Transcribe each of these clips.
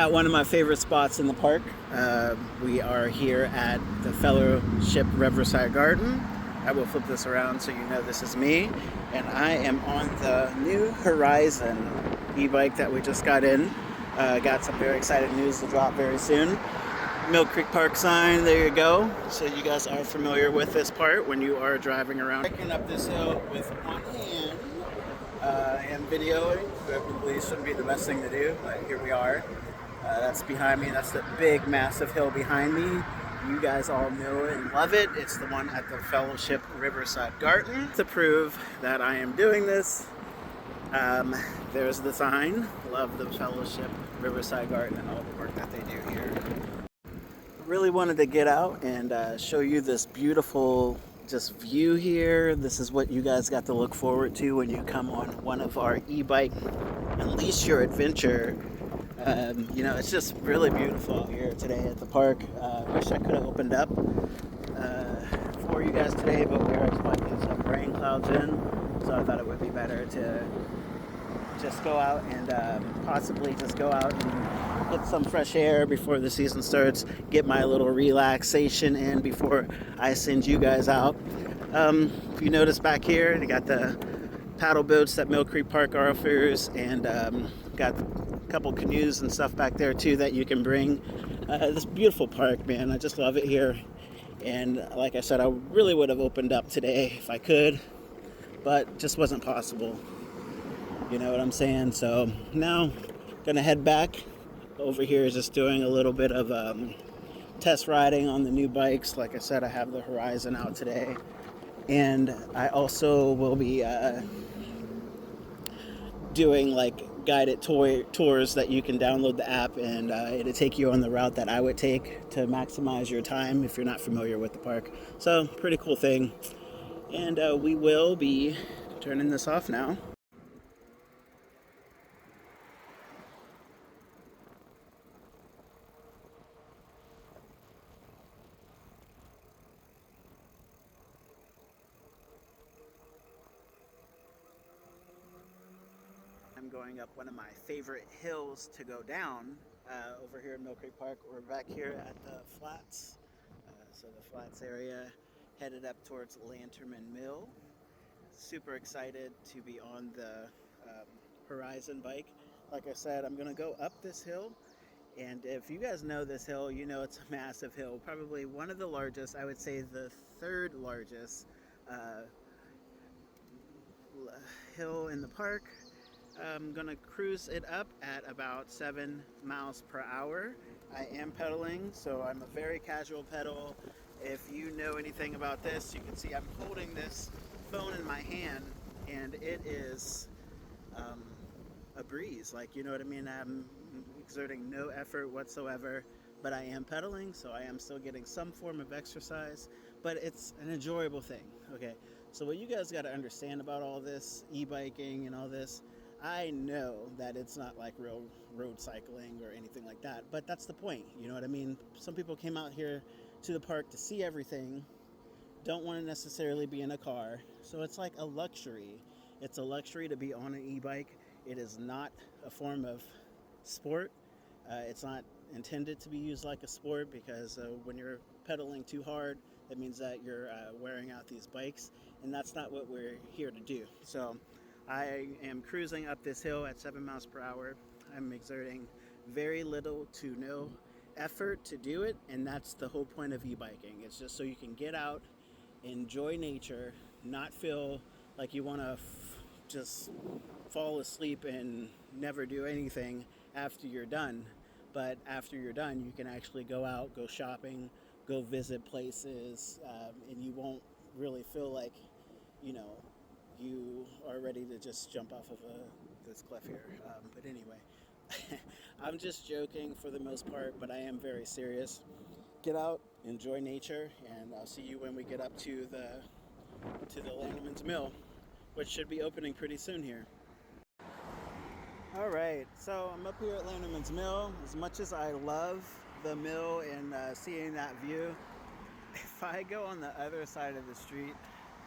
at one of my favorite spots in the park. We are here at the Fellowship Riverside Garden. I will flip this around so you know this is me. And I am on the New Horizon e-bike that we just got in. Got some very exciting news to drop very soon. Mill Creek Park sign, there you go. So you guys are familiar with this part when you are driving around. Hiking up this hill with one hand and videoing. Probably shouldn't be the best thing to do, but here we are. That's behind me. That's the big, massive hill behind me. You guys all know it and love it. It's the one at the Fellowship Riverside Garden. To prove that I am doing this, there's the sign. Love the Fellowship Riverside Garden and all the work that they do here. Really wanted to get out and show you this beautiful just view here. This is what you guys got to look forward to when you come on one of our e-bike Unleash Your Adventure. You know, it's just really beautiful here today at the park. Wish I could have opened up for you guys today, but we're expecting some rain clouds in, so I thought it would be better to just go out and possibly just go out and get some fresh air before the season starts, get my little relaxation in before I send you guys out. If you notice back here, you got the paddle boats that Mill Creek Park offers, and got a couple canoes and stuff back there too that you can bring. This beautiful park, man, I just love it here. And like I said, I really would have opened up today if I could, but just wasn't possible. You know what I'm saying? So now gonna head back over here, just doing a little bit of test riding on the new bikes. Like I said, I have the Horizon out today, and I also will be doing like guided tours that you can download the app, and it'll take you on the route that I would take to maximize your time if you're not familiar with the park. So pretty cool thing. And we will be turning this off now. I'm going up one of my favorite hills to go down over here in Mill Creek Park. We're back here at the flats. So the flats area, headed up towards Lanterman Mill. Super excited to be on the Horizon bike. Like I said, I'm gonna go up this hill. And if you guys know this hill, you know it's a massive hill. Probably one of the largest, I would say the third largest hill in the park. I'm gonna cruise it up at about 7 miles per hour. I am pedaling, so I'm a very casual pedal. If you know anything about this, you can see I'm holding this phone in my hand, and it is a breeze. Like, you know what I mean? I'm exerting no effort whatsoever, but I am pedaling, so I am still getting some form of exercise, but it's an enjoyable thing. Okay, so what you guys got to understand about all this e-biking and all this, I know that it's not like real road cycling or anything like that, but that's the point. You know what I mean? Some people came out here to the park to see everything, don't want to necessarily be in a car, so it's like a luxury. It's a luxury to be on an e-bike. It is not a form of sport. It's not intended to be used like a sport, because when you're pedaling too hard, that means that you're wearing out these bikes, and that's not what we're here to do. So I am cruising up this hill at 7 miles per hour. I'm exerting very little to no effort to do it, and that's the whole point of e-biking. It's just so you can get out, enjoy nature, not feel like you want to just fall asleep and never do anything after you're done. But after you're done, you can actually go out, go shopping, go visit places, and you won't really feel like, you know, you are ready to just jump off of this cliff here. But anyway, I'm just joking for the most part, but I am very serious. Get out, enjoy nature, and I'll see you when we get up to the Lanterman's Mill, which should be opening pretty soon here. All right, so I'm up here at Lanterman's Mill. As much as I love the mill and seeing that view, if I go on the other side of the street,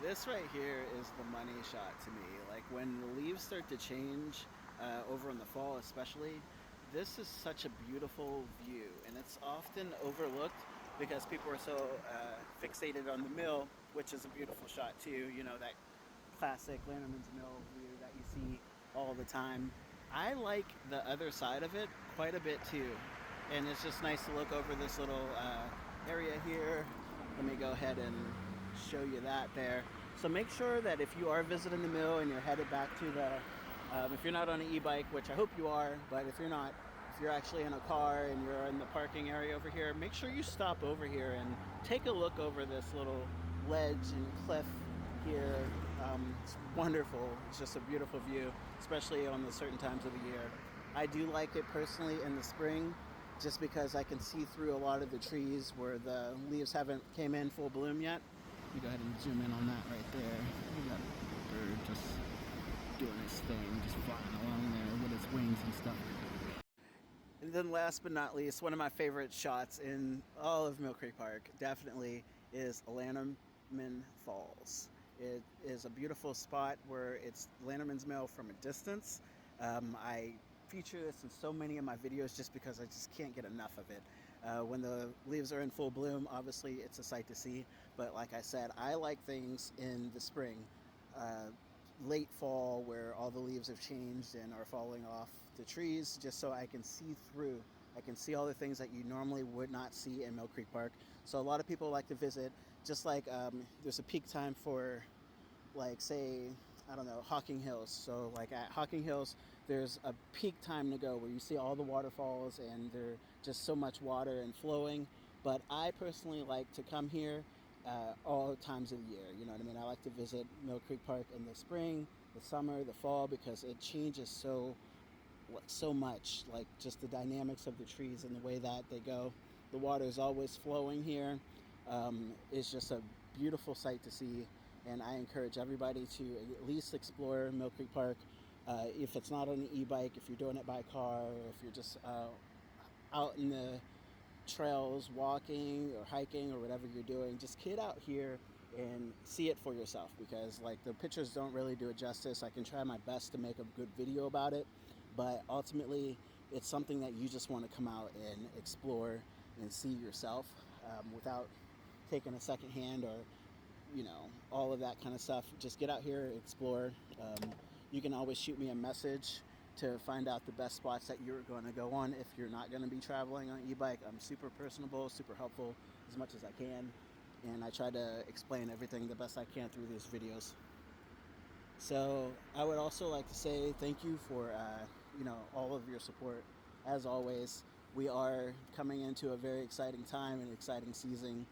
this right here is the money shot to me. Like when the leaves start to change over in the fall especially, This is such a beautiful view, and it's often overlooked because people are so fixated on the mill, which is a beautiful shot too. You know, that classic Lanterman's Mill view that you see all the time. I like the other side of it quite a bit too, and it's just nice to look over this little area here. Let me go ahead and show you that there. So make sure that if you are visiting the mill and you're headed back to the, if you're not on an e-bike, which I hope you are, but if you're not, if you're actually in a car and you're in the parking area over here, make sure you stop over here and take a look over this little ledge and cliff here. It's wonderful. It's just a beautiful view, especially on the certain times of the year. I do like it personally in the spring, just because I can see through a lot of the trees where the leaves haven't came in full bloom yet. Let me go ahead and zoom in on that right there. We got a bird just doing his thing, just flying along there with his wings and stuff. And then last but not least, one of my favorite shots in all of Mill Creek Park definitely is Lanterman Falls. It is a beautiful spot where it's Lanterman's Mill from a distance. I feature this in so many of my videos just because I just can't get enough of it. When the leaves are in full bloom, obviously it's a sight to see, but like I said, I like things in the spring, late fall, where all the leaves have changed and are falling off the trees, just so I can see through. I can see all the things that you normally would not see in Mill Creek Park. So a lot of people like to visit, just like there's a peak time for, like, say, I don't know, Hocking Hills. So like at Hocking Hills, there's a peak time to go where you see all the waterfalls and there's just so much water and flowing. But I personally like to come here all times of the year. You know what I mean? I like to visit Mill Creek Park in the spring, the summer, the fall, because it changes so much. Like just the dynamics of the trees and the way that they go. The water is always flowing here. It's just a beautiful sight to see, and I encourage everybody to at least explore Mill Creek Park. If it's not on an e-bike, if you're doing it by car, or if you're just out in the trails walking or hiking or whatever you're doing, just get out here and see it for yourself, because like the pictures don't really do it justice. I can try my best to make a good video about it, but ultimately it's something that you just want to come out and explore and see yourself, without taking a second hand or all of that kind of stuff. Just get out here, explore. You can always shoot me a message to find out the best spots that you're going to go on if you're not going to be traveling on e-bike. I'm super personable, super helpful as much as I can, and I try to explain everything the best I can through these videos. So I would also like to say thank you for all of your support. As always, we are coming into a very exciting time and exciting season.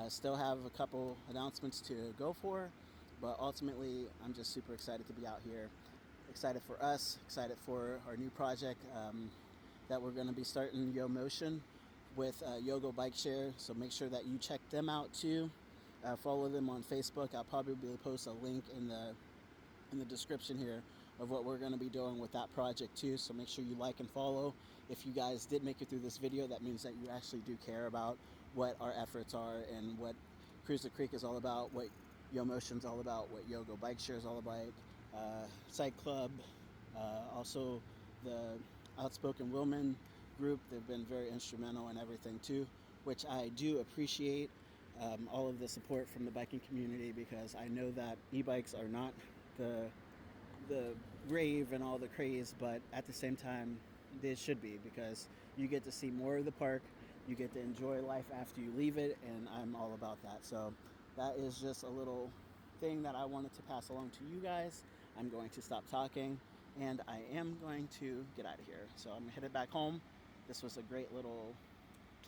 Still have a couple announcements to go for, but ultimately I'm just super excited to be out here. Excited for us, excited for our new project that we're going to be starting, Yo Motion, with Yogo Bike Share. So make sure that you check them out too. Follow them on Facebook. I'll probably post a link in the description here of what we're going to be doing with that project too. So make sure you like and follow. If you guys did make it through this video, that means that you actually do care about what our efforts are and what Cruise the Creek is all about, what Yo Motion's all about, what Yogo Bike Share is all about. Site Club, also the Outspoken Women group, they've been very instrumental in everything too, which I do appreciate. All of the support from the biking community, because I know that e-bikes are not the rave and all the craze, but at the same time they should be, because you get to see more of the park, you get to enjoy life after you leave it, and I'm all about that. So that is just a little thing that I wanted to pass along to you guys. I'm going to stop talking and I am going to get out of here. So I'm headed back home. This was a great little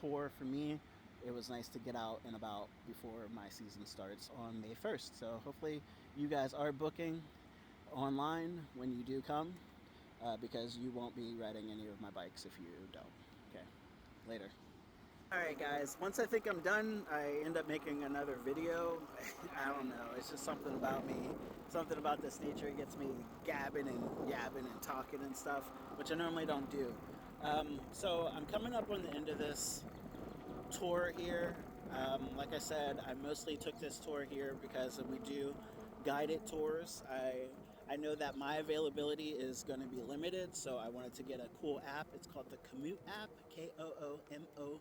tour for me. It was nice to get out and about before my season starts on May 1st. So hopefully you guys are booking online when you do come, because you won't be riding any of my bikes if you don't. Okay, later. Alright guys, once I think I'm done, I end up making another video. I don't know, it's just something about me, something about this nature gets me gabbing and yabbing and talking and stuff, which I normally don't do. So I'm coming up on the end of this tour here. Like I said, I mostly took this tour here because we do guided tours. I know that my availability is going to be limited, so I wanted to get a cool app. It's called the Komoot app, Koomoot,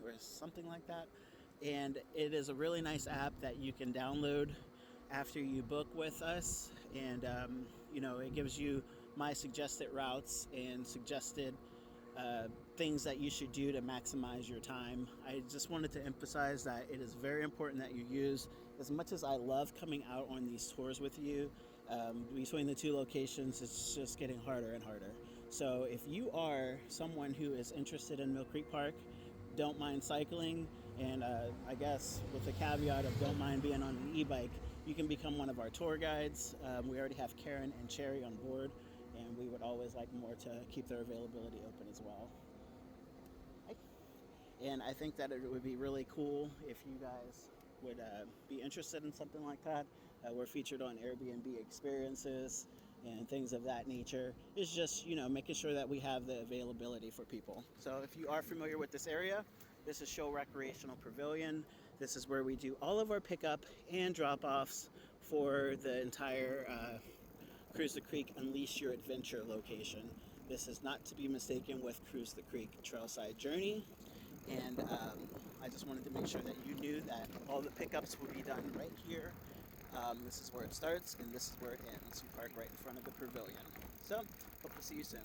or something like that. And it is a really nice app that you can download after you book with us. And, it gives you my suggested routes and suggested uh, things that you should do to maximize your time. I just wanted to emphasize that it is very important that you use, as much as I love coming out on these tours with you, between the two locations, it's just getting harder and harder. So if you are someone who is interested in Mill Creek Park, don't mind cycling, and I guess with the caveat of don't mind being on an e-bike, you can become one of our tour guides. We already have Karen and Cherry on board, and we would always like more to keep their availability open as well. And I think that it would be really cool if you guys would be interested in something like that. We're featured on Airbnb experiences and things of that nature. It's just, making sure that we have the availability for people. So if you are familiar with this area, this is Show Recreational Pavilion. This is where we do all of our pickup and drop-offs for the entire Cruise the Creek Unleash Your Adventure location. This is not to be mistaken with Cruise the Creek Trailside Journey. And I just wanted to make sure that you knew that all the pickups will be done right here. This is where it starts, and this is where it ends. You park right in front of the pavilion. So, hope to see you soon.